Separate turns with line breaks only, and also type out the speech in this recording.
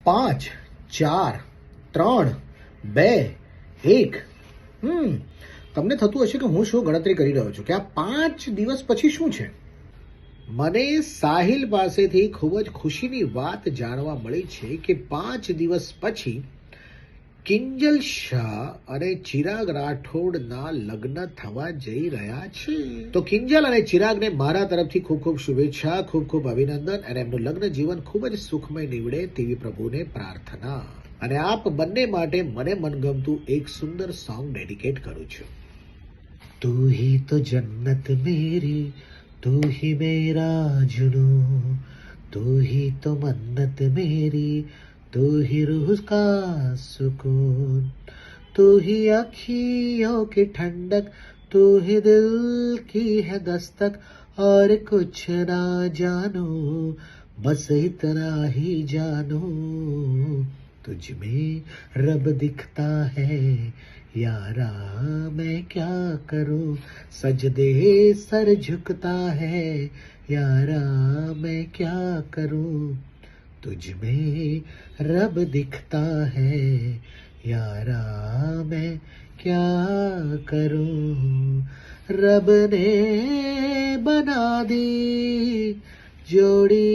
5 4 3 2 1 તમને થતું હશે કે હું શું ગણતરી કરી રહ્યો છું કે આ 5 દિવસ પછી શું છે. મને સાહિલ પાસેથી ખૂબ જ ખુશીની વાત જાણવા મળી છે કે 5 દિવસ પછી કિંજલ શાહ અને ચિરાગ રાઠોડના લગ્ન થવા જઈ રહ્યા છે. તો કિંજલ અને ચિરાગને મારા તરફથી ખૂબ ખૂબ શુભેચ્છા, ખૂબ ખૂબ અભિનંદન અને એમનું લગ્ન જીવન ખૂબ જ સુખમય નીવડે તેવી પ્રભુને પ્રાર્થના. અને આપ બંને માટે મને મનગમતું એક સુંદર સોંગ ડેડિકેટ કરું છું. તું હી તો જન્નત મેરી, તું ही मेरा जुनून, तू ही तो मन्नत मेरी, तू ही रूह का सुकून, तू ही आँखियों की ठंडक, तू ही दिल की है दस्तक, और कुछ ना जानो बस इतना ही जानो, तुझ में रब दिखता है यारा मैं क्या करूं, सजदे सर झुकता है यारा मैं क्या करूं, तुझ में रब दिखता है यारा मैं क्या करूं. रब ने बना दी जोड़ी